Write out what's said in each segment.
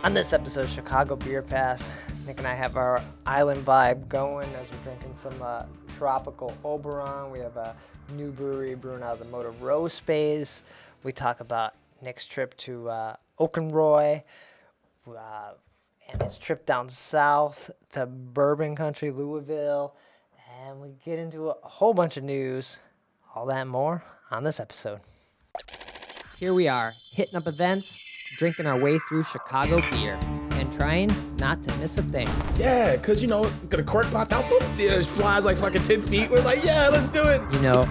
On this episode of Chicago Beer Pass, Nick and I have our island vibe going as we're drinking some tropical Oberon. We have a new brewery brewing out of the Moderne space. We talk about Nick's trip to Oakenroy and his trip down south to bourbon country, Louisville. And we get into a whole bunch of news, all that and more on this episode. Here we are, hitting up events, drinking our way through Chicago beer, and trying not to miss a thing. Yeah, because, the cork popped out, boom, it flies like fucking 10 feet. We're like, yeah, let's do it.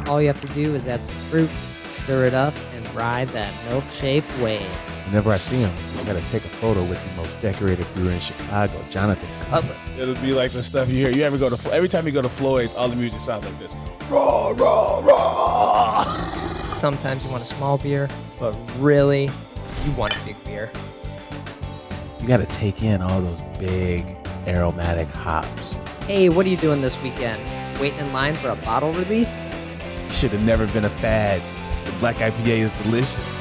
All you have to do is add some fruit, stir it up, and ride that milkshake wave. Whenever I see him, I gotta take a photo with the most decorated brewer in Chicago, Jonathan Cutler. It'll be like the stuff you hear. Every time you go to Floyd's, all the music sounds like this. Raw, raw, raw. Sometimes you want a small beer, but really, you want a big beer. You gotta take in all those big aromatic hops. Hey, what are you doing this weekend? Waiting in line for a bottle release? Should have never been a fad. The black IPA is delicious.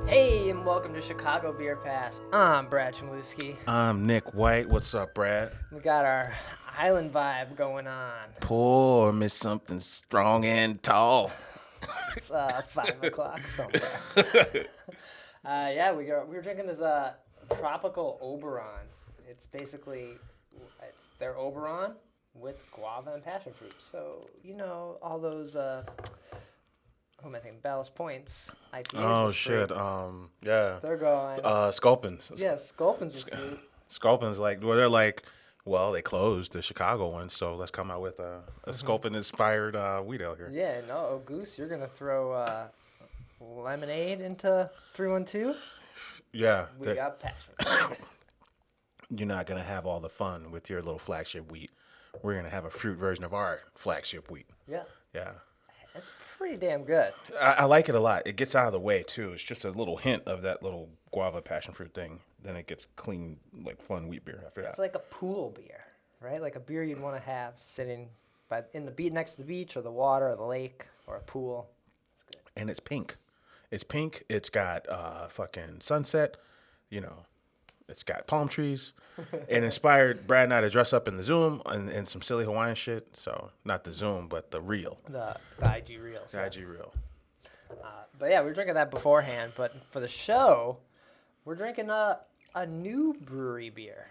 Hey, and welcome to Chicago Beer Pass. I'm Brad Chmielewski. I'm Nik White. What's up, Brad? We got our island vibe going on. Pour me something strong and tall. It's 5 o'clock somewhere. We were drinking this tropical Oberon. It's their Oberon with guava and passion fruit. So all those who am I thinking? Ballast Points IPAs. Oh shit! Yeah. They're going. Sculpins. Yeah, Sculpins. Sculpins they closed the Chicago one, so let's come out with a Sculpin-inspired wheat ale here. Yeah, no, Goose, you're going to throw lemonade into 312? Yeah. We got passion. You're not going to have all the fun with your little flagship wheat. We're going to have a fruit version of our flagship wheat. Yeah. Yeah. It's pretty damn good. I like it a lot. It gets out of the way, too. It's just a little hint of that little guava passion fruit thing. Then it gets clean, like fun wheat beer after that. It's like a pool beer, right? Like a beer you'd want to have sitting next to the beach or the water or the lake or a pool. It's good. And it's pink. It's pink. It's got fucking sunset. It's got palm trees. It inspired Brad and I to dress up in the Zoom and some silly Hawaiian shit. So not the Zoom, but the reel. The IG reel. The IG reel. But yeah, we were drinking that beforehand. But for the show, we're drinking a new brewery beer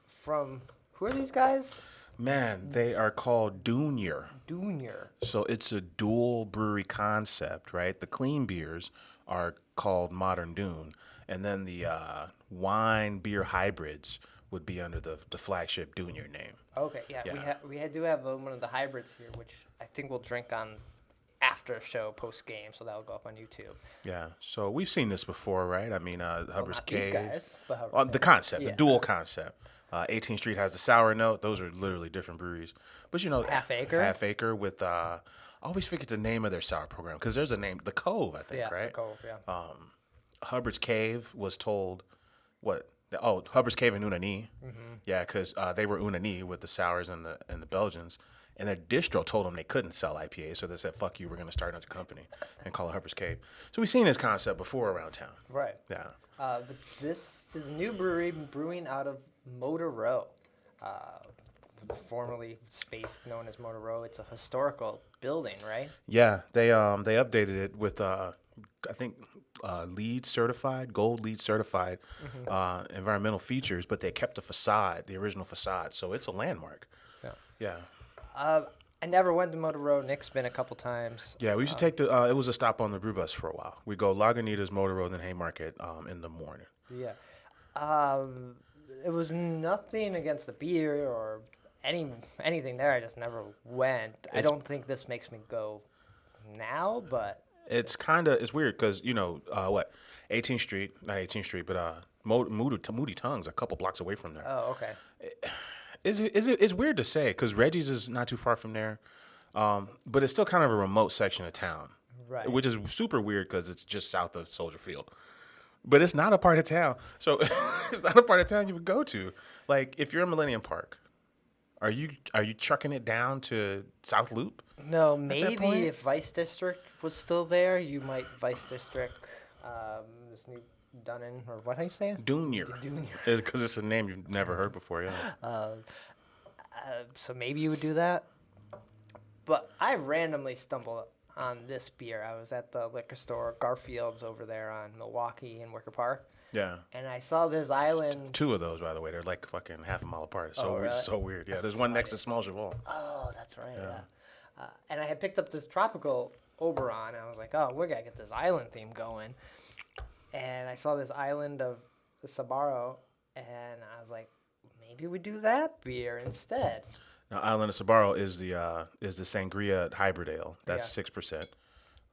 from, who are these guys? Man, they are called Duneyrr. Duneyrr. So it's a dual brewery concept, right? The clean beers are called Moderne Dune, and then the wine beer hybrids would be under the flagship Duneyrr name. Okay, yeah. We do have one of the hybrids here, which I think we'll drink on after show, post game, so that'll go up on YouTube. Yeah, so we've seen this before, right? I mean, Hubbard's not Cave. These guys, but The concept, yeah. the dual concept. 18th Street has the sour note. Those are literally different breweries. But Half Acre with I always forget the name of their sour program because there's a name, the Cove, I think, right? The Cove, yeah. Hubbard's Cave was told Hubbard's Cave and Unani. Mm-hmm. Yeah, because they were Unani with the sours and the Belgians. And their distro told them they couldn't sell IPA, so they said, fuck you, we're going to start another company and call it Hubbard's Cave. So we've seen this concept before around town. Right. Yeah. But this is a new brewery brewing out of Moderne, formerly space known as Moderne. It's a historical building, right? Yeah, they updated it with, I think, gold LEED certified environmental features, but they kept the original facade, so it's a landmark. Yeah. I never went to Moderne. Nick's been a couple times. Yeah, we used to take it was a stop on the brew bus for a while. We go Lagunitas, Moderne, then Haymarket in the morning. Yeah. It was nothing against the beer or anything there. I just never went. I don't think this makes me go now, but it's weird because 18th Street, not 18th Street, but Moody Tongue's a couple blocks away from there. Oh, okay. It's weird to say because Reggie's is not too far from there, but it's still kind of a remote section of town, right? Which is super weird because it's just south of Soldier Field. But it's not a part of town. So it's not a part of town you would go to. Like, if you're in Millennium Park, Are you trucking it down to South Loop? No, that maybe point? if Vice District was still there, you might Vice District this new Dunnan or what are you saying? Duneyrr. Duneyrr. Because it's a name you've never heard before, yeah. So maybe you would do that. But I randomly stumbled on this beer. I was at the liquor store, Garfield's over there on Milwaukee and Wicker Park. Yeah. And I saw this island. 2 of those, by the way. They're like fucking half a mile apart. It's so Oh, weird. really? So weird. Yeah, there's one next to Small Javal. Oh, that's right. Yeah. And I had picked up this tropical Oberon. And I was like, oh, we gotta get this island theme going. And I saw this island of the Sabaro, and I was like, maybe we do that beer instead. Now, Island of Sabaro is the Sangria Hybrid Ale. That's 6%.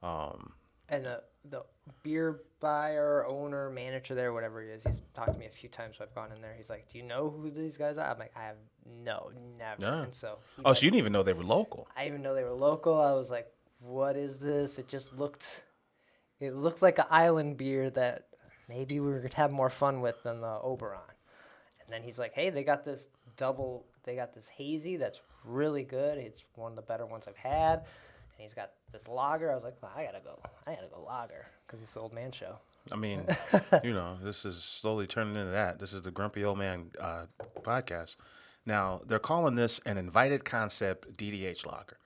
And the beer buyer, owner, manager there, whatever he is, he's talked to me a few times. So I've gone in there. He's like, do you know who these guys are? I'm like, I have never. Yeah. And so Oh, so you didn't even know they were local? I didn't even know they were local. I was like, what is this? It looked like an island beer that maybe we could have more fun with than the Oberon. And then he's like, hey, they got this hazy that's really good. It's one of the better ones I've had. And he's got this lager. I was like, well, I gotta go lager because it's the old man show. I mean, this is slowly turning into that. This is the Grumpy Old Man podcast. Now, they're calling this an invited concept DDH lager.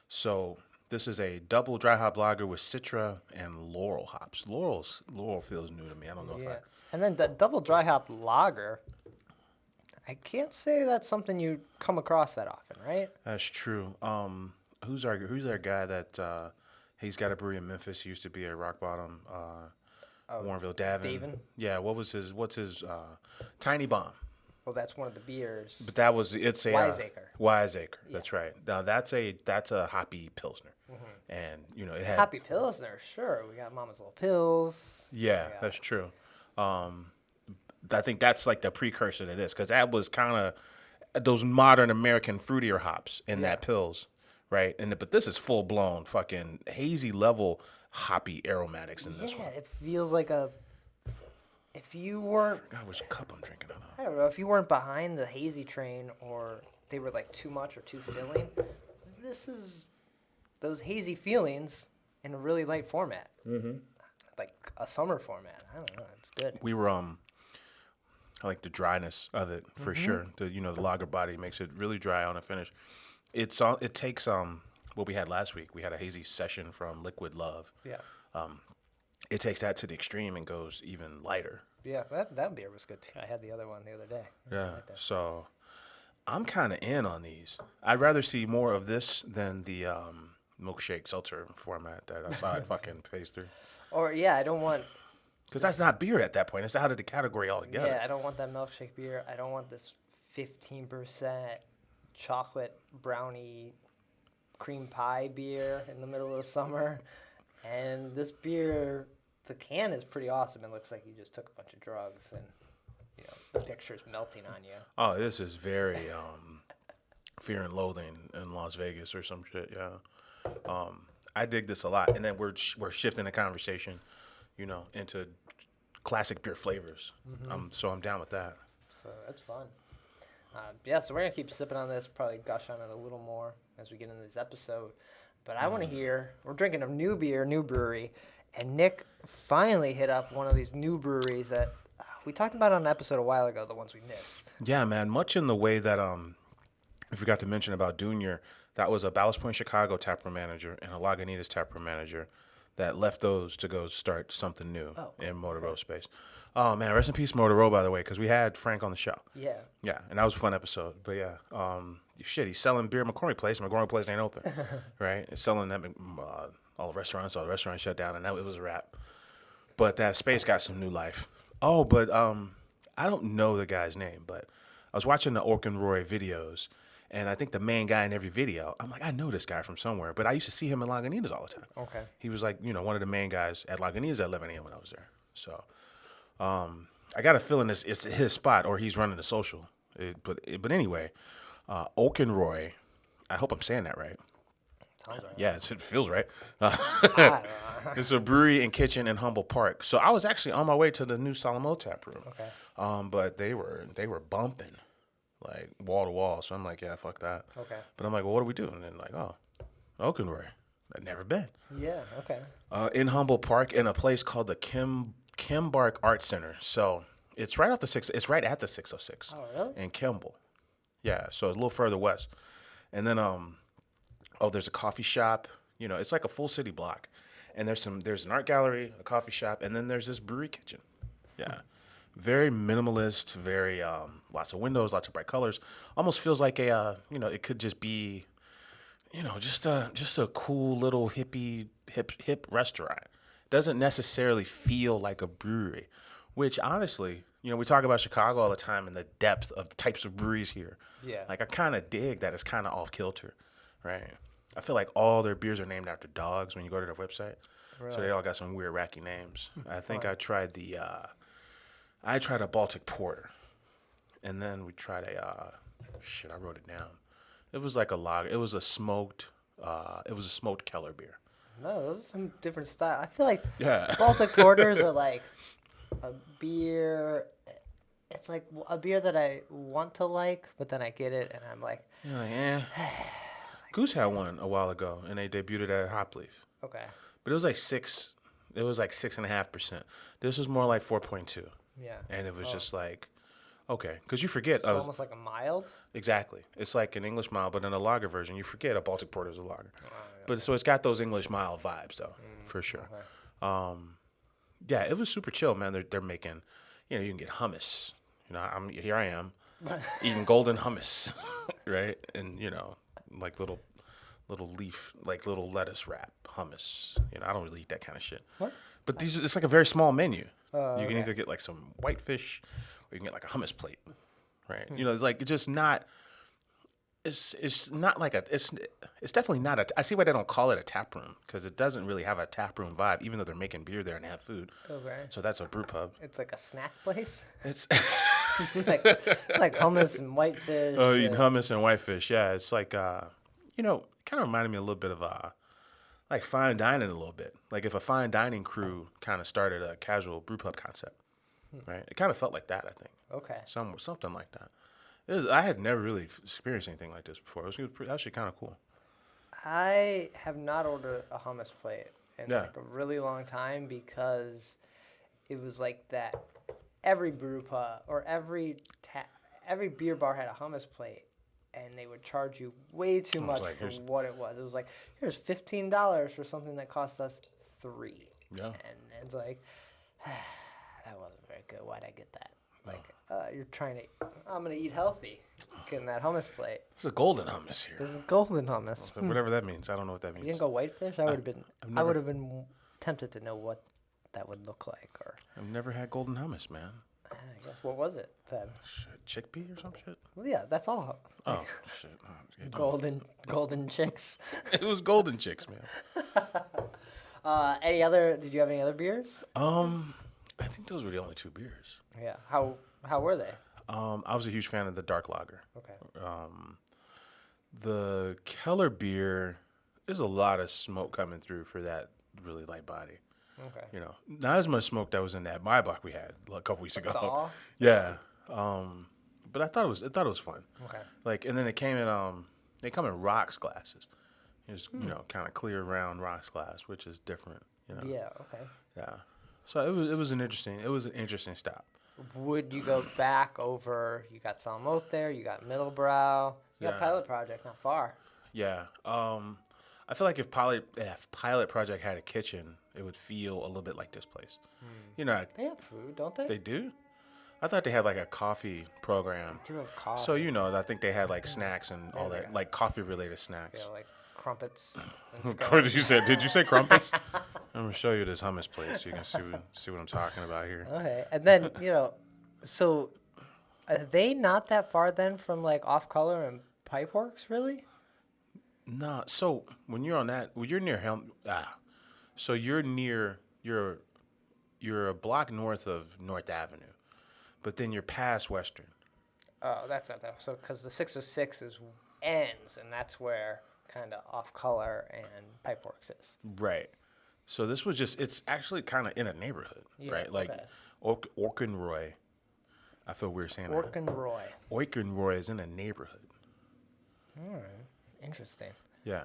So this is a double dry hop lager with Citra and Laurel hops. Laurel feels new to me. I don't know if And then the double dry hop lager, I can't say that's something you come across that often, right? That's true. Who's our guy that he's got a brewery in Memphis? He used to be at Rock Bottom, Warrenville, Davin. Davin? Yeah. What's his Tiny Bomb? Well, that's one of the beers. But it's a Wiseacre. Wiseacre. That's right. Now that's a hoppy pilsner, and it had Happy Pilsner, sure. We got Mama's Little Pills. Yeah, that's true. I think that's like the precursor to this because that was kind of those modern American fruitier hops in that pills, right? But this is full blown fucking hazy level hoppy aromatics in this one. Yeah, it feels like if you weren't, God, which cup I'm drinking out of? I don't know, if you weren't behind the hazy train or they were like too much or too filling, this is those hazy feelings in a really light format. Mm-hmm. Like a summer format. I don't know, it's good. We were I like the dryness of it for sure. The lager body makes it really dry on a finish. It takes what we had last week. We had a hazy session from Liquid Love. Yeah. It takes that to the extreme and goes even lighter. Yeah, that beer was good too. I had the other one the other day. Yeah. So I'm kind of in on these. I'd rather see more of this than the milkshake seltzer format that I saw it fucking phase through. Or I don't want. Because that's not beer at that point. It's out of the category altogether. Yeah, I don't want that milkshake beer. I don't want this 15% chocolate brownie cream pie beer in the middle of the summer. And this beer, the can is pretty awesome. It looks like you just took a bunch of drugs and the picture's melting on you. Oh, this is very Fear and Loathing in Las Vegas or some shit, yeah. I dig this a lot. And then we're shifting the conversation, into classic beer flavors. So I'm down with that. So that's fun. So we're going to keep sipping on this, probably gush on it a little more as we get into this episode. But I want to hear, we're drinking a new beer, new brewery, and Nick finally hit up one of these new breweries that we talked about on an episode a while ago, the ones we missed. Yeah, man, much in the way that I forgot to mention about Duneyrr, that was a Ballast Point, Chicago taproom manager and a Lagunitas taproom manager that left those to go start something new in Motor Row space. Oh, man, rest in peace, Motor Row, by the way, because we had Frank on the show. Yeah. Yeah, and that was a fun episode. But, yeah, he's selling beer at McCormick Place. McCormick Place ain't open, right? It's selling at all the restaurants. All the restaurants shut down, and it was a wrap. But that space got some new life. Oh, but I don't know the guy's name, but I was watching the Orkenroy videos, and I think the main guy in every video, I'm like, I know this guy from somewhere, but I used to see him at Lagunitas all the time. Okay. He was like, one of the main guys at Lagunitas at 11 a.m. when I was there. So I got a feeling it's his spot or he's running the social. But anyway, Orkenroy, I hope I'm saying that right. Sounds right. Yeah, it feels right. I don't know. It's a brewery and kitchen in Humboldt Park. So I was actually on my way to the new Solomon tap room. Okay. But they were bumping. like wall to wall. So I'm like, yeah, fuck that. Okay. But I'm like, well, what do we do? And then like, oh, Oakenroy. I'd never been. Yeah. Okay. In Humboldt Park, in a place called the Kimbark Art Center. So it's right off the six. It's right at the 606. Oh, really? In Kimball. Yeah. So it's a little further west. And then there's a coffee shop. You know, it's like a full city block. And there's an art gallery, a coffee shop, and then there's this brewery kitchen. Yeah. Very minimalist, very lots of windows, lots of bright colors. Almost feels like it could just be, just a cool little hip restaurant. Doesn't necessarily feel like a brewery, which honestly, we talk about Chicago all the time and the depth of the types of breweries here. Yeah. Like I kind of dig that it's kind of off kilter, right? I feel like all their beers are named after dogs when you go to their website. Really? So they all got some weird, wacky names. I think I tried a Baltic Porter, and then we tried I wrote it down. It was like a lager. It was a smoked Keller beer. No, those are some different style. I feel like Yeah. Baltic Porters are like a beer. It's like a beer that I want to like, but then I get it and I'm like, You're like, eh. Goose had one a while ago, and they debuted it at Hop Leaf. okay. But it was like 6. It was like 6.5%. This was more like 4.2. Yeah. And it was just like, okay, because you forget. So almost like a mild? Exactly. It's like an English mild, but in a lager version, you forget a Baltic Porter is a lager. Oh, yeah. But so it's got those English mild vibes, though, for sure. Okay. Yeah, it was super chill, man. They're making, you can get hummus. Here I am eating golden hummus, right? And like little leaf, like little lettuce wrap hummus. I don't really eat that kind of shit. What? But it's like a very small menu. Oh, You can okay. either get like some whitefish, or you can get like a hummus plate, right? It's like it's just not. It's not like it's definitely not a. I see why they don't call it a tap room, because it doesn't really have a tap room vibe, even though they're making beer there and have food. Okay. So that's a brew pub. It's like a snack place? It's like hummus and whitefish. eating hummus and whitefish. Yeah, it's like kind of reminded me a little bit of like fine dining a little bit. Like if a fine dining crew kind of started a casual brew pub concept, right? It kind of felt like that, I think. Okay. Something like that. I had never really experienced anything like this before. It was actually kind of cool. I have not ordered a hummus plate in Yeah. like a really long time, because it was like that every brew pub or every beer bar had a hummus plate, and they would charge you way too much like, for here's- what it was. It was like, here's $15 for something that cost us $3. Yeah. And it's like, that wasn't very good. Why'd I get that? Like, you're I'm going to eat healthy, getting that hummus plate. It's a golden hummus here. This is golden hummus. But whatever that means. I don't know what that You means. didn't go whitefish? I would never- have been tempted to know what that would look like, or I've never had golden hummus, man. I guess what was it then? Shit, chickpea or some shit? Well, yeah, that's all. Oh, shit. Oh, Golden chicks. it was golden chicks, man. Did you have any other beers? I think those were the only 2 beers. Yeah. How were they? I was a huge fan of the dark lager. Okay. The Keller beer, there's a lot of smoke coming through for that really light body. Okay. Not as much smoke that was in that Maibach we had a couple weeks ago. Thaw? Yeah. But I thought it was fun. Okay. Like, and then they come in rocks glasses. It's kind of clear round rocks glass, which is different. Yeah. Okay. Yeah. So it was an interesting stop. Would you go back over? You got Salem Oath there. You got Middlebrow. You got Yeah. Pilot Project, not far. Yeah. I feel like if Pilot Project had a kitchen, it would feel a little bit like this place. They have food, don't they? They do? I thought they had like a coffee program. do have coffee. So, I think they had like snacks and all that, like coffee related snacks. Yeah, like crumpets. And What scones. did you say crumpets? I'm going to show you this hummus plate so you can see what I'm talking about here. Okay, and then so are they not that far then from like Off Color and Pipeworks, really? No, so when you're on that, you're near so you're a block north of North Avenue, but then you're past Western. Oh, that's not that. So because the 606 ends, and that's where kind of Off Color and Pipeworks is. Right. So it's actually kind of in a neighborhood, Yeah, right? Like okay. Oakenroy. I feel weird saying that. Orkenroy. Oikenroy is in a neighborhood. All right. Interesting. Yeah.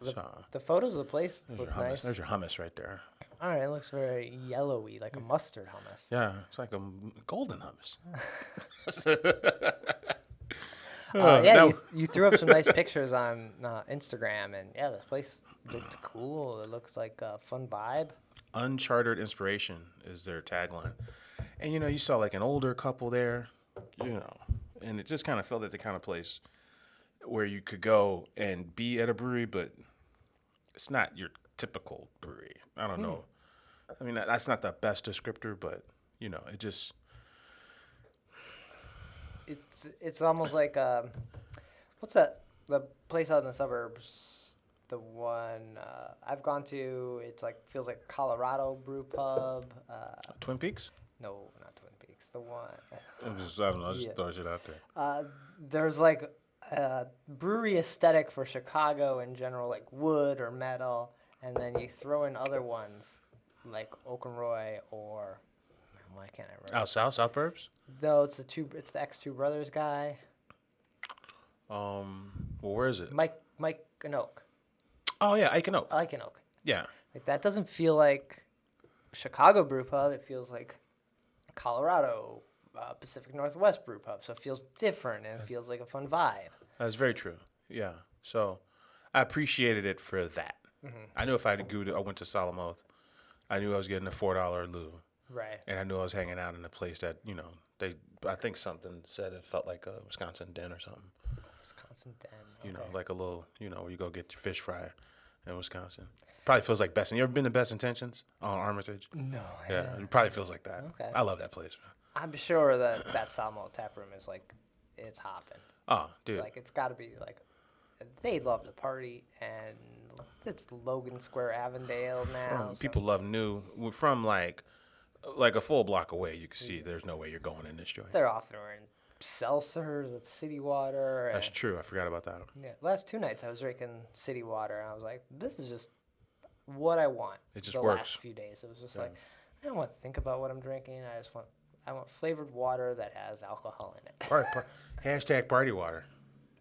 The photos of the place There's look your hummus. nice. There's your hummus right there. All right, it looks very yellowy, like a mustard hummus. Yeah, it's like a golden hummus. You threw up some nice pictures on Instagram, and yeah, this place looked cool. It looks like a fun vibe. Uncharted inspiration is their tagline. And, you saw like an older couple there, and it just kind of felt like the kind of place where you could go and be at a brewery, but it's not your typical brewery. I don't know. I mean, that's not the best descriptor, but, it just... It's almost like what's that? The place out in the suburbs, the one I've gone to. It's like feels like Colorado brew pub. Twin Peaks? No, not Twin Peaks. The one. I don't know. Just throw shit out there. There's like a brewery aesthetic for Chicago in general, like wood or metal, and then you throw in other ones like Oakenroy or why can't I remember? Out south burbs? No, it's the X2 Brothers guy. Well, where is it? Mike and Oak. Oh yeah, Ike and Oak. Ike and Oak. Yeah. Like that doesn't feel like Chicago brew pub. It feels like Colorado, Pacific Northwest brew pub. So it feels different and it feels like a fun vibe. That's very true. Yeah. So I appreciated it for that. Mm-hmm. I knew if I went to Solomoth, I knew I was getting a $4 loo. Right. And I knew I was hanging out in a place that, I think something said it felt like a Wisconsin Den or something. Wisconsin Den. Okay. Like a little, where you go get your fish fry in Wisconsin. Probably feels like Best. You ever been to Best Intentions on Armitage? No. Yeah, it probably feels like that. Okay. I love that place, man. I'm sure that Salmo tap room is like, it's hopping. Oh, dude. Like, it's got to be like, they love to party, and it's Logan Square, Avondale now. People love new. We're from like a full block away. You can see there's no way you're going in this joint. They're often wearing seltzers with city water. That's true. I forgot about that. Yeah, last 2 nights I was drinking city water, and I was like, this is just what I want. It just the works. Last few days, it was just like, I don't want to think about what I'm drinking. I want flavored water that has alcohol in it. Hashtag party water,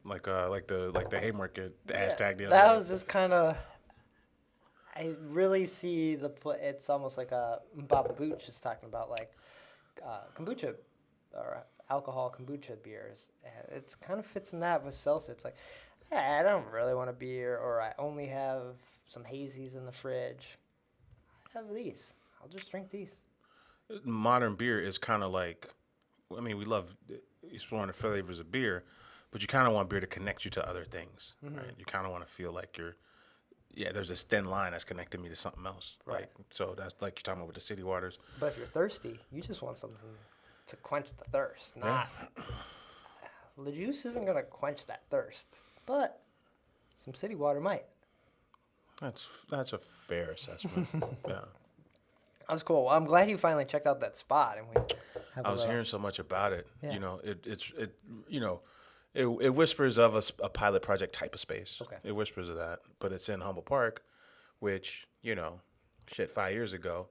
like the Haymarket hashtag deal. That was just kind of. I really see it's almost like a Baba Booch is talking about like kombucha or alcohol kombucha beers. It kind of fits in that with seltzer. It's like, I don't really want a beer, or I only have some hazies in the fridge. I have these. I'll just drink these. Modern beer is kind of like, we love exploring the flavors of beer, but you kind of want beer to connect you to other things, right? You kind of want to feel like there's this thin line that's connecting me to something else. Right. So that's like you're talking about with the city waters. But if you're thirsty, you just want something to quench the thirst. The juice isn't going to quench that thirst, but some city water might. That's a fair assessment. Yeah. That's cool. Well, I'm glad you finally checked out that spot, and I was hearing so much about it. Yeah. It whispers of a pilot project type of space. Okay. It whispers of that, but it's in Humboldt Park, which 5 years ago,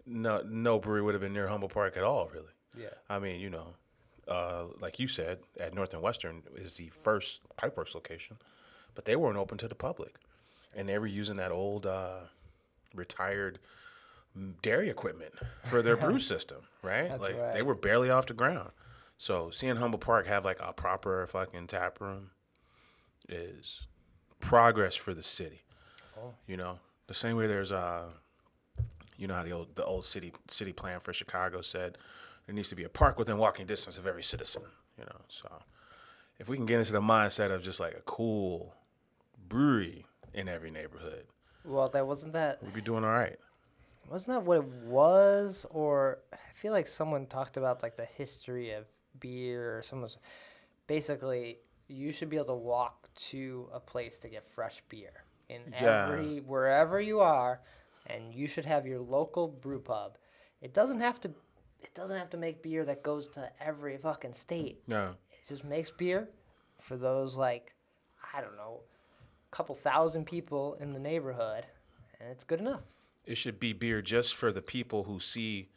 no brewery would have been near Humboldt Park at all, really. Yeah. I mean, like you said, at North and Western is the first Pipeworks location, but they weren't open to the public, and they were using that old retired dairy equipment for their brew system, right? That's like right. They were barely off the ground. So seeing Humboldt Park have like a proper fucking tap room is progress for the city. Oh. The same way there's how the old city plan for Chicago said there needs to be a park within walking distance of every citizen. So if we can get into the mindset of just like a cool brewery in every neighborhood, Well, we'd be doing all right. Wasn't that what it was? Or I feel like someone talked about like the history of beer, or someone's basically you should be able to walk to a place to get fresh beer in wherever you are, and you should have your local brew pub. It doesn't have to make beer that goes to every fucking state. No. It just makes beer for those like, I don't know, a couple thousand people in the neighborhood, and it's good enough. It should be beer just for the people who see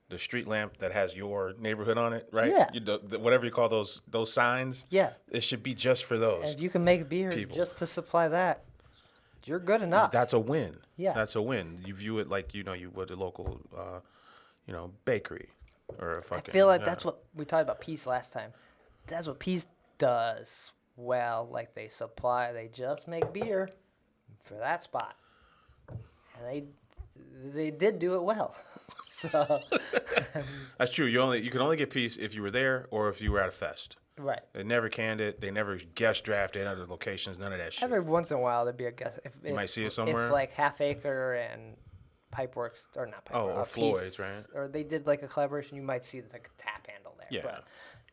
the street lamp that has your neighborhood on it, right? Yeah. Whatever you call those signs. Yeah. It should be just for those. And if you can make beer people. just to supply that, you're good enough. That's a win. Yeah. That's a win. You view it like, you would a local, bakery or a fucking. I feel like that's what we talked about Peace last time. That's what Peace does well. Like they just make beer for that spot. And they did do it well. So That's true. You could only get Peace if you were there or if you were at a fest. right. They never canned it. They never guest drafted other locations. None of that shit. Every once in a while, there'd be a guess. If You might see it somewhere. If like Half Acre and Pipeworks, or not Pipeworks. or Floyd's, right? Or they did like a collaboration, you might see like a tap handle there. Yeah. But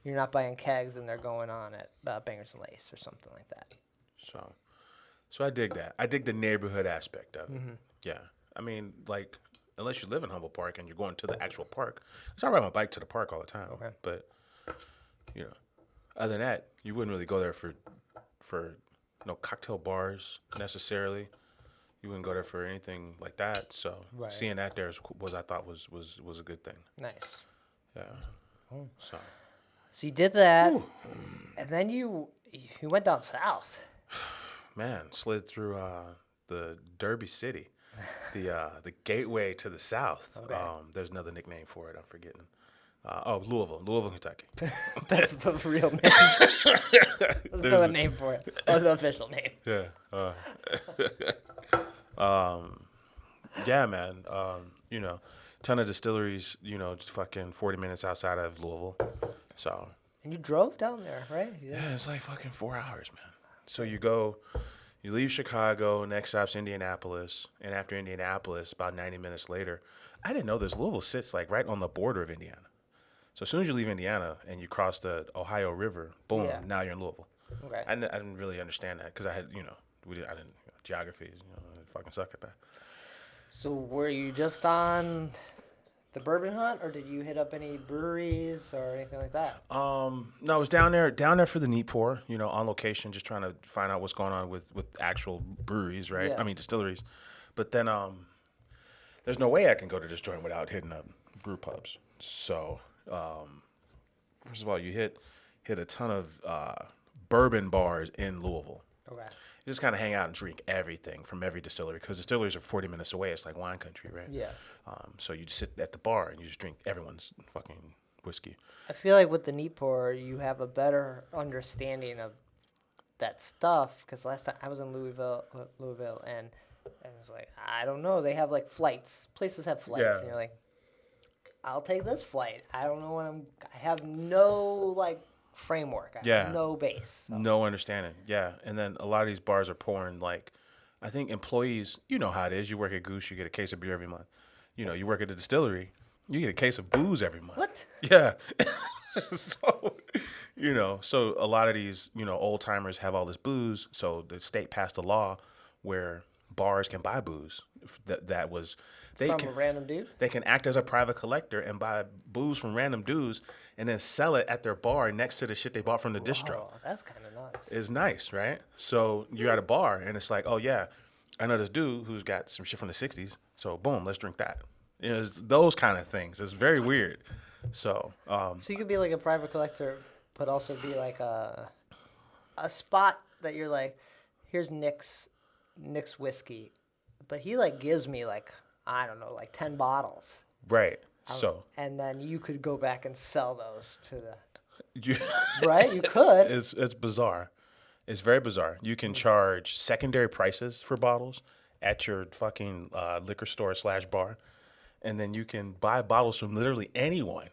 you're not buying kegs and they're going on at Bangers and Lace or something like that. So I dig that. I dig the neighborhood aspect of it. Mm-hmm. Yeah. I mean, like, unless you live in Humboldt Park and you're going to the actual park. So I ride my bike to the park all the time. Okay. But, other than that, you wouldn't really go there for no cocktail bars necessarily. You wouldn't go there for anything like that. So Right. seeing that there was I thought was a good thing. Nice. Yeah. Oh. So So you did that, and then you went down south. man, slid through the Derby City, the gateway to the south. Okay. There's another nickname for it. I'm forgetting. Louisville, Kentucky. That's the real name. There's another name for it. Oh, the official name. Yeah. Yeah, man. Ton of distilleries. Just fucking 40 minutes outside of Louisville. So. And you drove down there, right? Yeah, it's like fucking 4 hours, man. So you leave Chicago, next stop's Indianapolis, and after Indianapolis, about 90 minutes later, I didn't know this. Louisville sits like right on the border of Indiana. So as soon as you leave Indiana and you cross the Ohio River, boom, Yeah. now you're in Louisville. Okay. I didn't really understand that because I had, geography, I fucking suck at that. So were you just on the bourbon hunt, or did you hit up any breweries or anything like that? No, I was down there for the neat pour, on location, just trying to find out what's going on with actual breweries, right? Yeah. I mean distilleries. But then there's no way I can go to this joint without hitting up brew pubs. So first of all, you hit a ton of bourbon bars in Louisville. Okay. You just kind of hang out and drink everything from every distillery because distilleries are 40 minutes away. It's like wine country, right? Yeah. So you just sit at the bar and you just drink everyone's fucking whiskey. I feel like with the neat pour, you have a better understanding of that stuff. Because last time I was in Louisville, and it was like, I don't know. They have like flights. Places have flights, Yeah. and you're like, I'll take this flight. I don't know I have no like framework. I have no base. So. No understanding. Yeah. And then a lot of these bars are pouring like, I think employees, you know how it is. You work at Goose, you get a case of beer every month. You work at the distillery, you get a case of booze every month. What? Yeah. So a lot of these, old timers have all this booze. So the state passed a law where bars can buy booze. That was From a random dude? They can act as a private collector and buy booze from random dudes and then sell it at their bar next to the shit they bought from the distro. Oh, that's kind of nuts. It's nice, right? So you're at a bar and it's like, oh yeah, I know this dude who's got some shit from the 60s. So boom, let's drink that. It's those kind of things. It's very weird. So So you could be like a private collector, but also be like a spot that you're like, here's Nick's whiskey, but he like gives me like, I don't know, like 10 bottles. right. So And then you could go back and sell those to the you, right. You could. it's bizarre. It's very bizarre. You can charge secondary prices for bottles at your fucking liquor store / bar, and then you can buy bottles from literally anyone,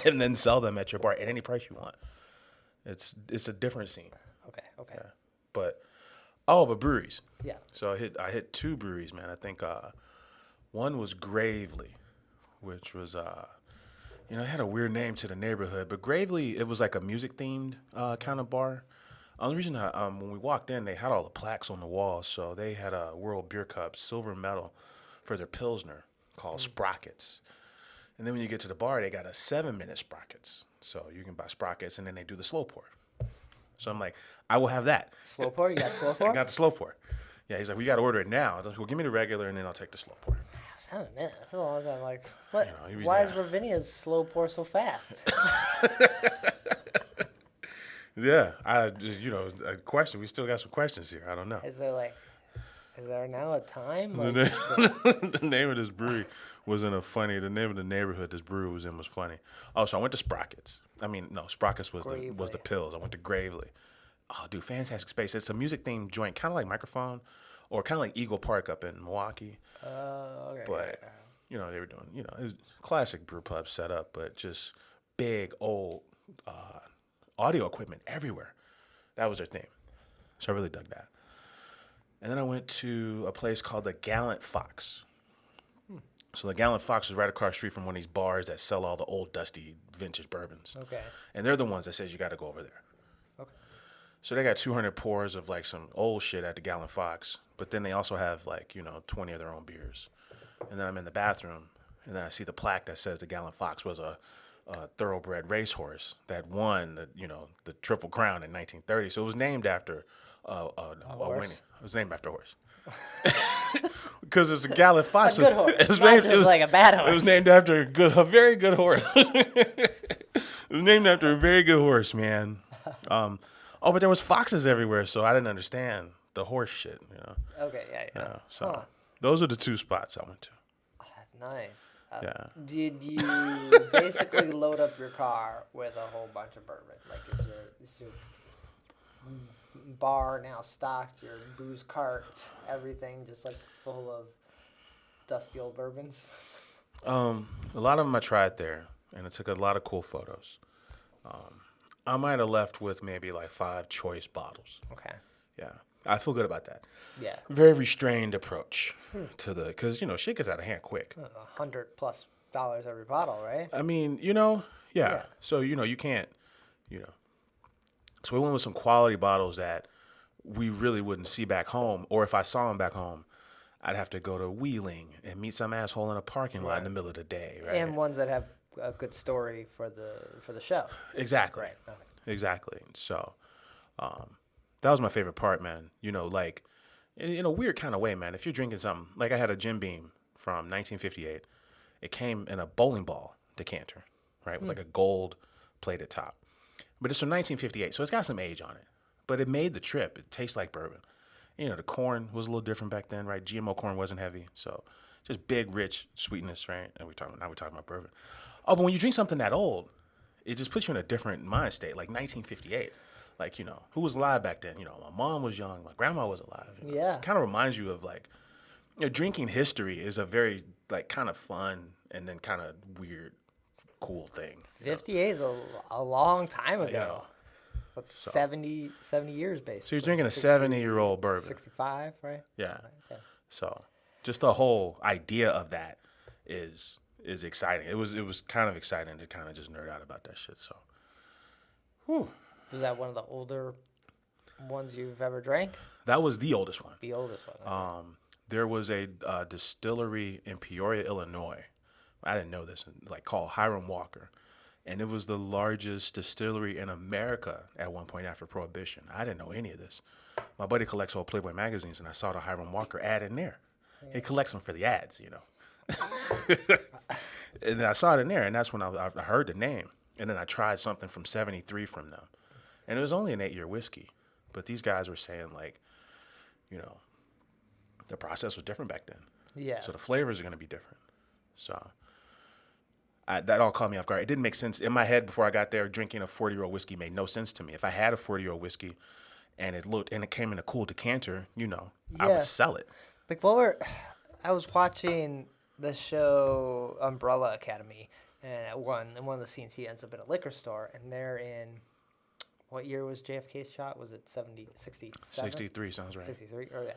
and then sell them at your bar at any price you want. It's a different scene. Okay. Yeah. But breweries. Yeah. So I hit 2 breweries, man. I think one was Gravely, which was it had a weird name to the neighborhood, but Gravely, it was like a music themed kind of bar. The reason when we walked in, they had all the plaques on the walls. So they had a World Beer Cup silver medal for their Pilsner called Sprockets. And then when you get to the bar, they got a 7-minute Sprockets. So you can buy Sprockets, and then they do the slow pour. So I'm like, I will have that. Slow pour? You got slow pour? I got the slow pour. Yeah, he's like, well, you got to order it now. I was like, well, give me the regular, and then I'll take the slow pour. 7 minutes. That's a long time. Like, what? You know, Why is Ravinia's slow pour so fast? Yeah, a question. We still got some questions here. I don't know. Is there now a time? The, Like, name, the name of this brewery was in a funny. The name of the neighborhood this brewery was in was funny. Oh, so I went to Sprockets. I mean, no, Sprockets was the pills. I went to Gravely. Oh, dude, fantastic space. It's a music themed joint, kind of like Microphone, or kind of like Eagle Park up in Milwaukee. Okay. But they were doing it was classic brew pub setup, but just big old audio equipment everywhere. That was their theme. So I really dug that. And then I went to a place called the Gallant Fox. So the Gallant Fox is right across the street from one of these bars that sell all the old dusty vintage bourbons. Okay. And they're the ones that says you got to go over there. Okay. So they got 200 pours of like some old shit at the Gallant Fox, but then they also have 20 of their own beers. And then I'm in the bathroom, and then I see the plaque that says the Gallant Fox was a thoroughbred racehorse that won the Triple Crown in 1930. So it was named after a winning. It was named after a horse. Because it's a Gallant Fox. A good horse. It's not just like a bad horse. It was named after a very good horse. It was named after a very good horse, man. But there was foxes everywhere, so I didn't understand the horse shit. Okay, yeah. So those are the two spots I went to. Oh, nice. Yeah. Did you basically load up your car with a whole bunch of bourbon? Like, is your bar now stocked? Your booze cart, everything just like full of dusty old bourbons? A lot of them I tried there, and I took a lot of cool photos. I might have left with maybe like 5 choice bottles. Okay. Yeah. I feel good about that. Yeah. Very restrained approach to because, shit gets out of hand quick. $100+ every bottle, right? I mean, yeah. So, you can't, So we went with some quality bottles that we really wouldn't see back home. Or if I saw them back home, I'd have to go to Wheeling and meet some asshole in a parking lot in the middle of the day, right? And ones that have a good story for the show. Exactly. Right. Okay. Exactly. So, that was my favorite part, man. In a weird kind of way, man. If you're drinking something, like I had a Jim Beam from 1958. It came in a bowling ball decanter, right, with like a gold plated top. But it's from 1958, so it's got some age on it. But it made the trip. It tastes like bourbon. The corn was a little different back then, right? GMO corn wasn't heavy, so just big, rich sweetness, right? And we're talking about bourbon. Oh, but when you drink something that old, it just puts you in a different mind state, like 1958. Like, who was alive back then? My mom was young. My grandma was alive. Yeah. It kind of reminds you of, like, drinking history is a very, like, kind of fun and then kind of weird, cool thing. 58 is a long time ago. 70 years, basically. So you're drinking a 70-year-old bourbon. 65, right? Yeah. So just the whole idea of that is exciting. It was kind of exciting to kind of just nerd out about that shit. So, whew. Was that one of the older ones you've ever drank? That was the oldest one. The oldest one. Okay. There was a distillery in Peoria, Illinois. I didn't know this, called Hiram Walker. And it was the largest distillery in America at one point after Prohibition. I didn't know any of this. My buddy collects old Playboy magazines, and I saw the Hiram Walker ad in there. Yeah. He collects them for the ads, And I saw it in there, and that's when I heard the name. And then I tried something from 73 from them. And it was only an 8-year whiskey. But these guys were saying, the process was different back then. Yeah. So the flavors are going to be different. So that all caught me off guard. It didn't make sense. In my head, before I got there, drinking a 40-year-old whiskey made no sense to me. If I had a 40-year-old whiskey and it came in a cool decanter, I would sell it. Like, I was watching the show Umbrella Academy, and at one of the scenes he ends up in a liquor store, and they're in, what year was JFK's shot? Was it 67? 63 sounds right. 63, or yeah.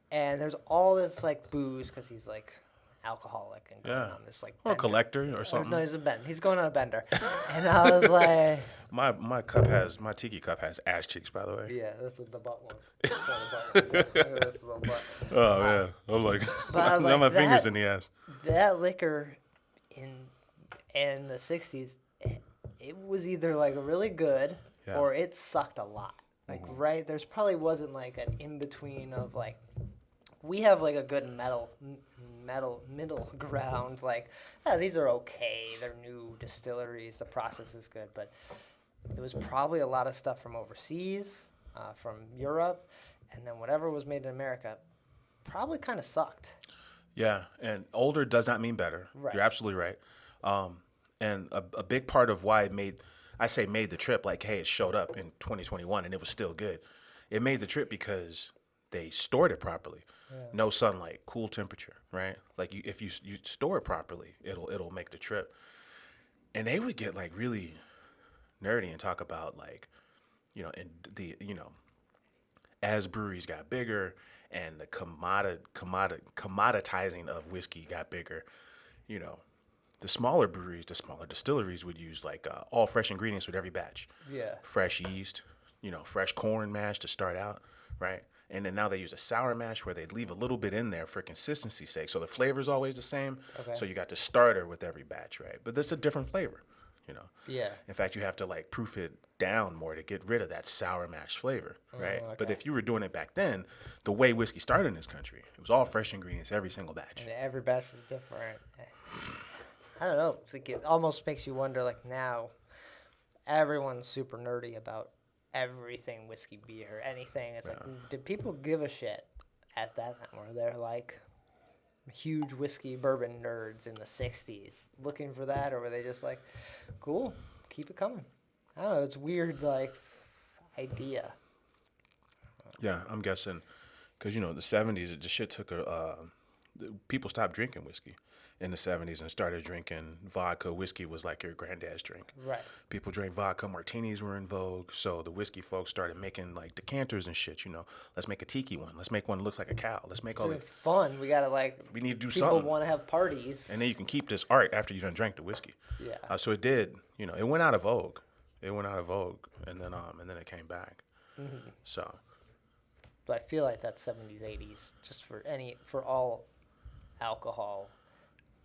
And there's all this booze because he's alcoholic and going on this or a collector or something. No, he's going on a bender. And I was like, my tiki cup has ass cheeks, by the way. yeah, this is the butt one. That's what the butt one is. This is the butt. Oh man, I'm like, but I was now my fingers in the ass. That liquor in the 60s, it was either really good or it sucked a lot. Right? There's probably wasn't an in between of we have a good middle ground. Like, these are okay. They're new distilleries. The process is good, but it was probably a lot of stuff from overseas, from Europe, and then whatever was made in America probably kind of sucked. Yeah, and older does not mean better. Right. You're absolutely right. And a big part of why it made the trip, like, hey, it showed up in 2021 and it was still good. It made the trip because they stored it properly. Yeah. No sunlight, cool temperature, right? Like if you store it properly, it'll make the trip. And they would get like really nerdy and talk about like, and as breweries got bigger and the commoditizing of whiskey got bigger, the smaller breweries, the smaller distilleries would use like all fresh ingredients with every batch. Yeah. Fresh yeast, fresh corn mash to start out, right? And then now they use a sour mash where they'd leave a little bit in there for consistency's sake. So the flavor's always the same. Okay. So you got the starter with every batch, right? But that's a different flavor, Yeah. In fact, you have to like proof it down more to get rid of that sour mash flavor, right? Okay. But if you were doing it back then, the way whiskey started in this country, it was all fresh ingredients every single batch. And every batch was different. I don't know. It's like it almost makes you wonder, like now, everyone's super nerdy about everything whiskey, beer, anything. It's like, did people give a shit at that time? Where they're like huge whiskey bourbon nerds in the 60s looking for that, or were they just like, cool, keep it coming? I don't know. It's weird, like, idea. Yeah, I'm guessing because, the 70s, the shit took people stopped drinking whiskey in the 70s and started drinking vodka. Whiskey was like your granddad's drink. Right. People drank vodka. Martinis were in vogue. So the whiskey folks started making like decanters and shit, Let's make a tiki one. Let's make one that looks like a cow. Let's make all It's the fun. We got to like, we need to do people something. want to have parties. And then you can keep this art after you done drank the whiskey. Yeah. So it did, it went out of vogue. It went out of vogue and then it came back. Mm-hmm. So. But I feel like that 70s, 80s, just for all alcohol,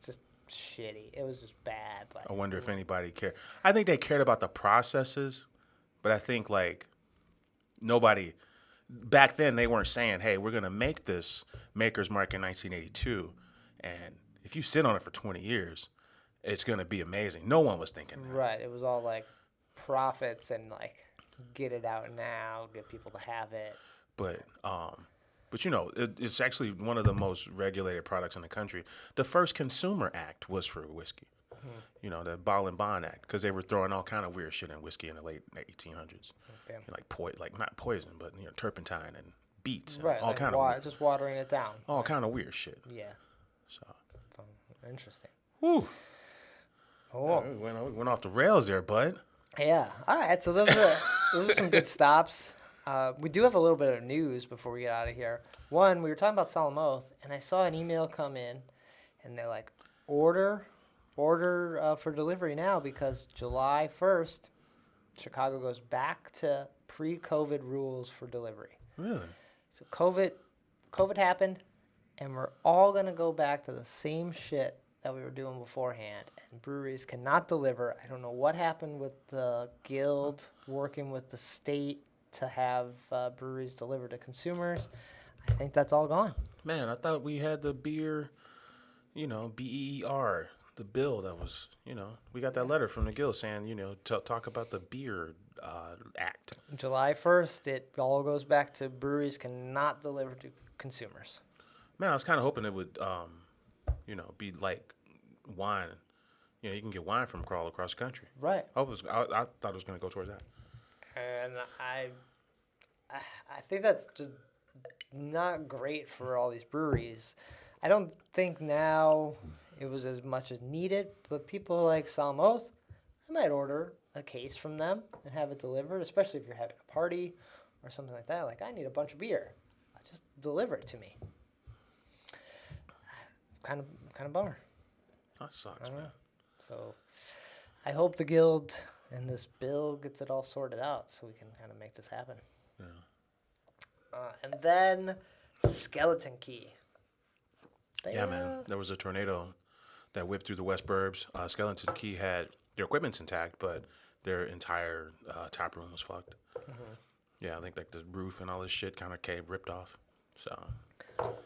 just shitty. It was just bad. Like, I wonder if anybody cared. I think they cared about the processes, but I think like nobody back then they weren't saying, "Hey, we're gonna make this Maker's Mark in 1982, and if you sit on it for 20 years, it's gonna be amazing." No one was thinking that. Right. It was all like profits and like get it out now, get people to have it. But it's actually one of the most regulated products in the country. The first Consumer Act was for whiskey. Mm-hmm. The Ball and Bond Act, because they were throwing all kind of weird shit in whiskey in the late 1800s. Okay. Like not poison, but turpentine and beets, and all like kind of just watering it down. All kind of weird shit. Yeah. So. Interesting. Whew. Oh. Yeah, we went off the rails there, bud. Yeah. All right. So those are some good stops. We do have a little bit of news before we get out of here. One, we were talking about Solemn Oath, and I saw an email come in, and they're like, order for delivery now because July 1st, Chicago goes back to pre-COVID rules for delivery. Really? So COVID happened, and we're all going to go back to the same shit that we were doing beforehand, and breweries cannot deliver. I don't know what happened with the guild working with the state to have breweries deliver to consumers. I think that's all gone. Man, I thought we had the beer, BER, the bill that was, we got that letter from the guild saying, talk about the beer act. July 1st, it all goes back to breweries cannot deliver to consumers. Man, I was kind of hoping it would, be like wine. You can get wine from all across the country. Right. I thought it was going to go towards that. And I think that's just not great for all these breweries. I don't think now it was as much as needed, but people like Solemn Oath, I might order a case from them and have it delivered, especially if you're having a party or something like that. Like, I need a bunch of beer. Just deliver it to me. Kind of bummer. That sucks, man. So I hope the guild and this bill gets it all sorted out so we can kind of make this happen. Yeah. And then Skeleton Key. Yeah, man. There was a tornado that whipped through the West Burbs. Skeleton Key had their equipment's intact, but their entire tap room was fucked. Mm-hmm. Yeah, I think like the roof and all this shit kind of ripped off. So.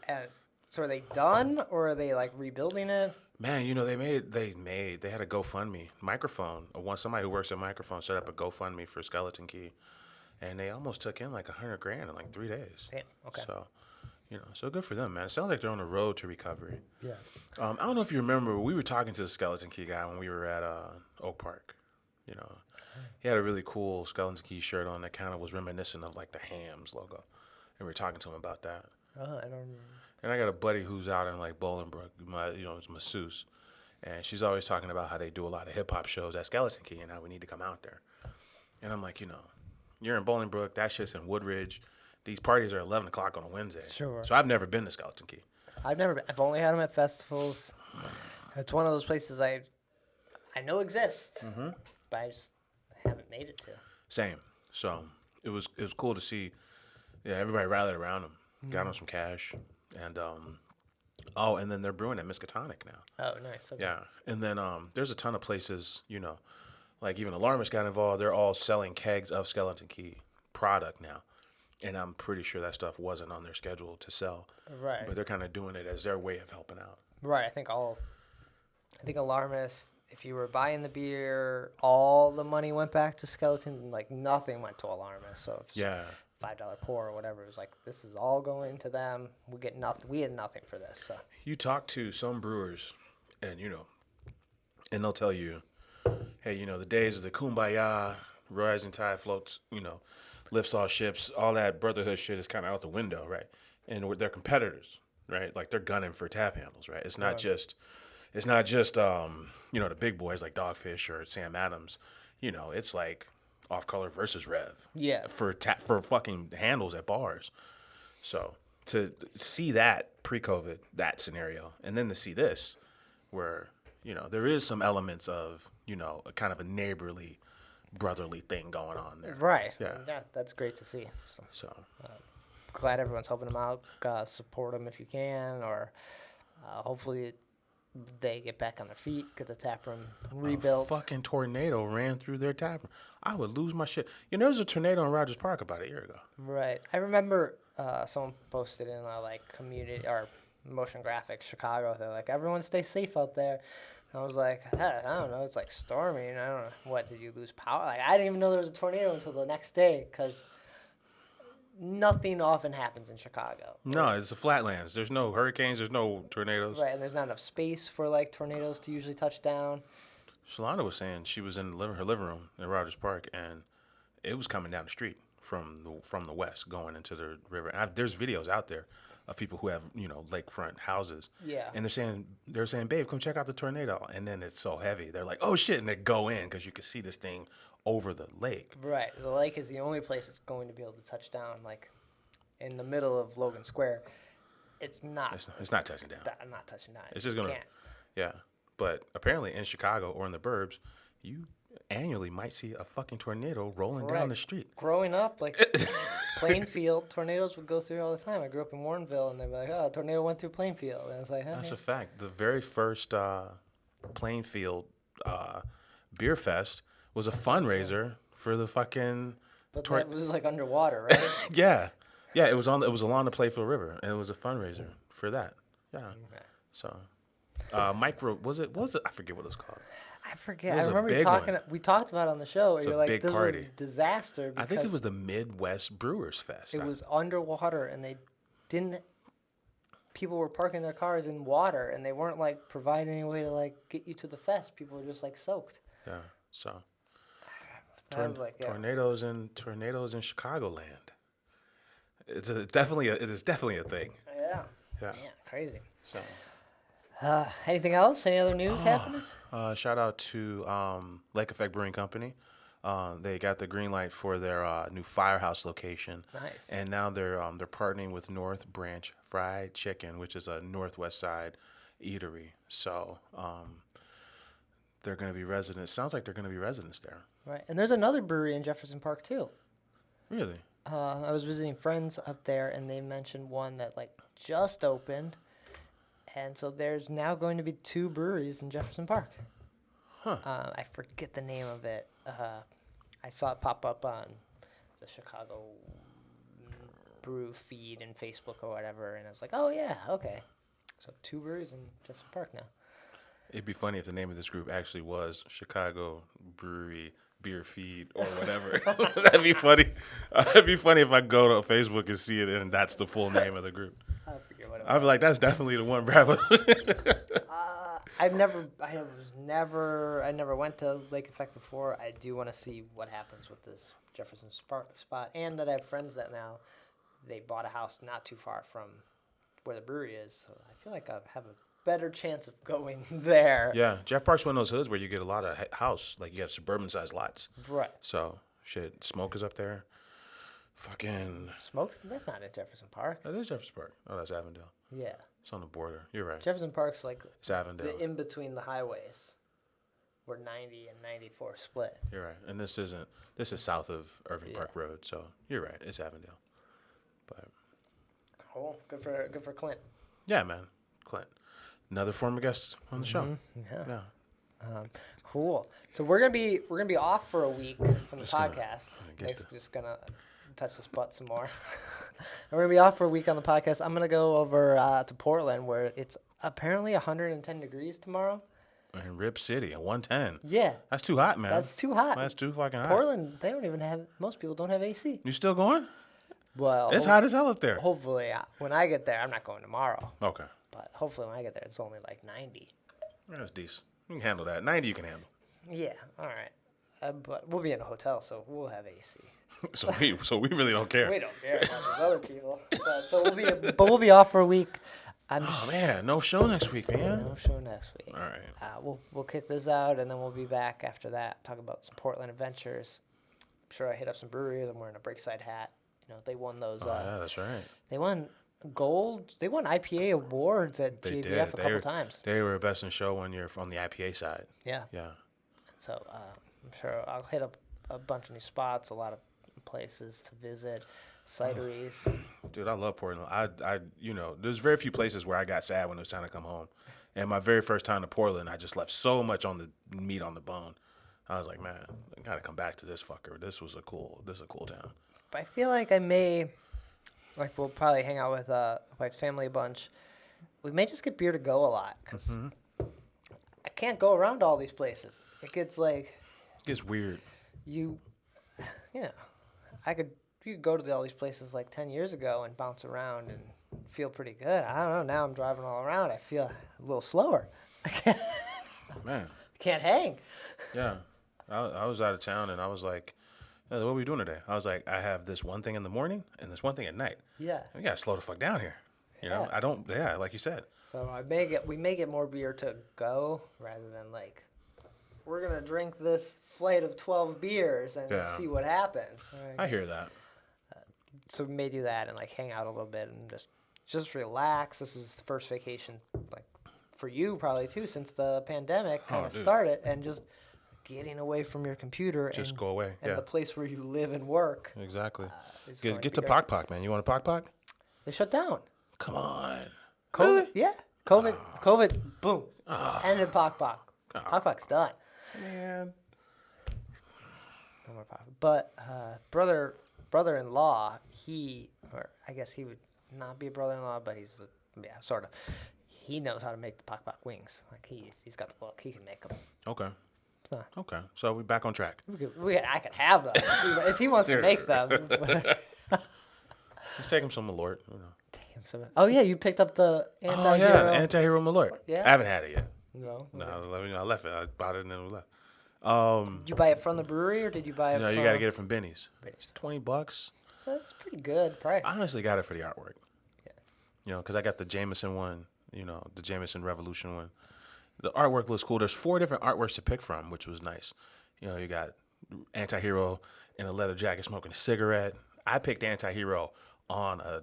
And So are they done, or are they like rebuilding it? Man, they had a GoFundMe microphone. Somebody who works at microphone set up a GoFundMe for Skeleton Key, and they almost took in like $100,000 in like 3 days. Damn. Okay. So, so good for them, man. It sounds like they're on the road to recovery. Yeah. I don't know if you remember, we were talking to the Skeleton Key guy when we were at Oak Park. He had a really cool Skeleton Key shirt on that kind of was reminiscent of like the Hams logo, and we were talking to him about that. Oh, I don't remember. And I got a buddy who's out in like Bolingbrook, it's masseuse, and she's always talking about how they do a lot of hip hop shows at Skeleton Key and how we need to come out there. And I'm like, you're in Bolingbrook, that shit's in Woodridge. These parties are 11 o'clock on a Wednesday. Sure. So I've never been to Skeleton Key. I've never been. I've only had them at festivals. It's one of those places I know exists, but I just haven't made it to. Same. So it was cool to see. Yeah, everybody rallied around him, got him some cash, and and then they're brewing at Miskatonic now. Oh, nice. Okay. Yeah, and then there's a ton of places, like even Alarmist got involved. They're all selling kegs of Skeleton Key product now, and I'm pretty sure that stuff wasn't on their schedule to sell. Right. But they're kind of doing it as their way of helping out. Right. I think Alarmist, if you were buying the beer, all the money went back to Skeleton. Like nothing went to Alarmist. So if Yeah. $5 pour or whatever, it was like, this is all going to them. We get nothing. We had nothing for this. So. You talk to some brewers, and and they'll tell you, hey, the days of the kumbaya, rising tide floats, lifts all ships, all that brotherhood shit is kind of out the window, right? And they're competitors, right? Like they're gunning for tap handles, right? It's not just the big boys like Dogfish or Sam Adams. It's like Off Color versus Rev. Yeah. For fucking handles at bars. So to see that pre-COVID, that scenario, and then to see this, where there is some elements of a kind of a neighborly, brotherly thing going on there. Right. Yeah. Yeah, that's great to see. So Glad everyone's helping them out. Support them if you can, or hopefully they get back on their feet, get the tap room rebuilt. a fucking tornado ran through their tap room. I would lose my shit. There was a tornado in Rogers Park about a year ago. Right. I remember someone posted in community or motion graphics Chicago. They're like, everyone stay safe out there. And I was like, I don't know. It's like stormy. And I don't know. What, did you lose power? Like, I didn't even know there was a tornado until the next day because nothing often happens in Chicago. No, it's the flatlands. There's no hurricanes. There's no tornadoes. Right, and there's not enough space for tornadoes to usually touch down. Shalana was saying she was in her living room in Rogers Park, and it was coming down the street from the west going into the river. And there's videos out there of people who have lakefront houses. Yeah. And they're saying, babe, come check out the tornado. And then it's so heavy, they're like, oh shit, and they go in because you can see this thing over the lake. Right. The lake is the only place it's going to be able to touch down, in the middle of Logan Square. It's not. It's not touching down. Not touching down. It's just gonna. Can't. Yeah, but apparently in Chicago or in the burbs, you annually might see a fucking tornado rolling down the street. Growing up, Plainfield, tornadoes would go through all the time. I grew up in Warrenville, and they'd be like, "Oh, a tornado went through Plainfield," and it's like, That's a fact. The very first Plainfield beer fest was a fundraiser for the fucking. But that was underwater, right? Yeah, it was along the Plainfield River, and it was a fundraiser for that. Yeah. Okay. So, was it? I forget what it was called. I forget. I remember you talking. We talked about it on the show. Where It's you're a like, big this party. was a disaster. I think it was the Midwest Brewers Fest. It was underwater, and they didn't. People were parking their cars in water, and they weren't providing any way to get you to the fest. People were just soaked. Yeah. So. Tornadoes in Chicagoland. It is definitely a thing. Yeah. Yeah. Man, crazy. So. Anything else? Any other news happening? Shout out to Lake Effect Brewing Company. They got the green light for their new Firehouse location. Nice. And now they're partnering with North Branch Fried Chicken, which is a Northwest Side eatery. So they're going to be residents. Sounds like they're going to be residents there. Right. And there's another brewery in Jefferson Park too. Really? I was visiting friends up there, and they mentioned one that just opened. And so there's now going to be 2 breweries in Jefferson Park. Huh. I forget the name of it. I saw it pop up on the Chicago Brew feed and Facebook or whatever, and I was like, oh, yeah, okay. So 2 breweries in Jefferson Park now. It'd be funny if the name of this group actually was Chicago Brewery Beer Feed or whatever. That'd be funny. It'd be funny if I go to Facebook and see it and that's the full name of the group. I forget what it was. I'd be like, that's definitely the one, Bravo. I never went to Lake Effect before. I do want to see what happens with this Jefferson spot, and that I have friends that now they bought a house not too far from where the brewery is. So I feel like I have a better chance of going there. Yeah, Jeff Park's one of those hoods where you get a lot of house, like you have suburban sized lots. Right. So shit, Smoke is up there. Fucking Smokes? That's not in Jefferson Park. that is Jefferson Park. Oh, that's Avondale. Yeah. It's on the border. You're right. Jefferson Park's like It's Avondale. in between the highways where 90 and 94 split. You're right. And this is south of Irving Yeah. Park Road, so you're right. It's Avondale. But Cool. Good for Clint. yeah, man. Clint. Another former guest on the show. Yeah. Yeah. Cool. So we're gonna be off for a week from the gonna podcast. get Nick's just gonna touch this butt some more. We're gonna be off for a week on the podcast. I'm gonna go over to Portland where it's apparently 110 degrees tomorrow. In Rip City at 110. Yeah, That's too hot, man. that's too hot. That's too fucking hot. Portland, they don't even have. Most people don't have AC. You still going? Well, It's hot as hell up there. Hopefully, when I get there, I'm not going tomorrow. Okay. But hopefully, when I get there, it's only like 90. That's decent. You can handle that. 90 you can handle. Yeah. All right. But we'll be in a hotel, so we'll have AC. So we really don't care. We don't care about those other people. We'll be off for a week. Oh man, no show next week, man. No show next week. All right. We'll kick this out, and then we'll be back after that. Talk about some Portland adventures. I'm sure I hit up some breweries. I'm wearing a Breakside hat. You know, they won those. Yeah, that's right. They won gold. They won IPA awards at They JBF did. a couple times. They were best in show when you're from the IPA side. Yeah. Yeah. So I'm sure I'll hit up a bunch of new spots, a lot of places to visit, cideries. Dude, I love Portland. There's very few places where I got sad when it was time to come home. And my very first time to Portland, I just left so much on the meat on the bone. I was like, man, I gotta come back to this fucker. This is a cool town. But I feel like we'll probably hang out with my family a bunch. We may just get beer to go a lot because I can't go around all these places. It gets like It gets weird. you know, you could go to all these places like 10 years ago and bounce around and feel pretty good. I don't know. Now I'm driving all around. I feel a little slower. Man. Can't hang. Yeah. I was out of town and I was like, what are we doing today? I was like, I have this one thing in the morning and this one thing at night. Yeah. We gotta slow the fuck down here. You know, like you said. So we may get more beer to go rather than like, we're going to drink this flight of 12 beers and see what happens. I hear that. So we may do that and like hang out a little bit and just relax. This is the first vacation like for you probably too since the pandemic kind of started, and just getting away from your computer Just and go away. and the place where you live and work. Exactly. Get Get to Pok Pok, man. You want a Pok Pok? They shut down. Come on. COVID, Really? yeah. COVID, boom. Ended Pok Pok. Pok Pok's done. Man. No more Pok Pok. But brother-in-law, I guess he would not be a brother-in-law, but he's sort of. He knows how to make the Pok Pok wings. Like he's got the book. He can make them. Okay. So. Okay. So we're back on track. I could have them if he wants to make them. Let's take him some Malort. You know. Oh yeah, you picked up the anti-hero. Anti-hero Malort. Yeah? I haven't had it yet. No. No, I left it. I bought it and then we left. Did you buy it from the brewery or did you buy it? No, you got to get it from Benny's. Benny's. It's $20. So it's pretty good price. I honestly got it for the artwork. Yeah. You know, because I got the Jameson one. You know, the Jameson Revolution one. The artwork looks cool. There's 4 different artworks to pick from, which was nice. You know, you got anti-hero in a leather jacket smoking a cigarette. I picked anti-hero on a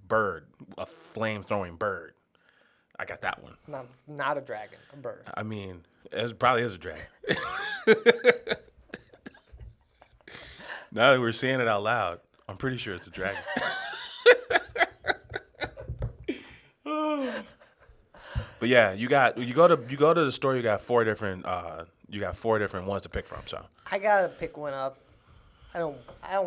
bird, a flame-throwing bird. I got that one. Not a dragon, a bird. I mean, it probably is a dragon. Now that we're saying it out loud, I'm pretty sure it's a dragon. But yeah, you go to the store. You got 4 different ones to pick from. So I gotta pick one up. I don't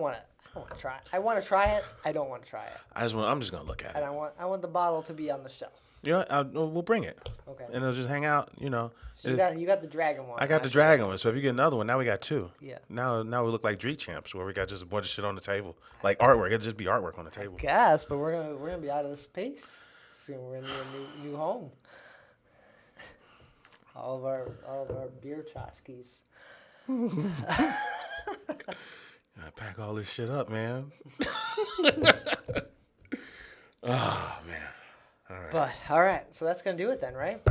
want to try it. I want to try it. I don't want to try it. I'm just gonna look at And it. I want the bottle to be on the shelf. You know, we'll bring it. Okay. And it'll just hang out. You know. So you got the dragon one. I got the dragon one. So if you get another one, now we got two. Yeah. Now we look like Dreet Champs, where we got just a bunch of shit on the table, like artwork. It'll just be artwork on the table. Guess, but we're gonna be out of the space soon. We're gonna need a new home. All of our beer tchotchkes. I pack all this shit up, man. Oh man. All right. So that's gonna do it then, right?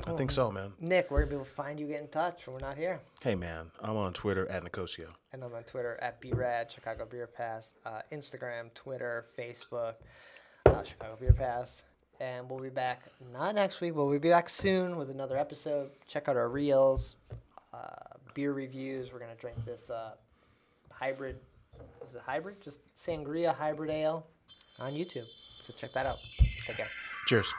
I think so, man. Nick, where can people find you, get in touch when we're not here? Hey, man, I'm on Twitter at Nicosio. And I'm on Twitter at BRAD, Chicago Beer Pass, Instagram, Twitter, Facebook, Chicago Beer Pass. And we'll be back, not next week, but we'll be back soon with another episode. Check out our reels, beer reviews. We're going to drink this hybrid, is it hybrid? Just sangria hybrid ale on YouTube. So check that out. Take care. Cheers.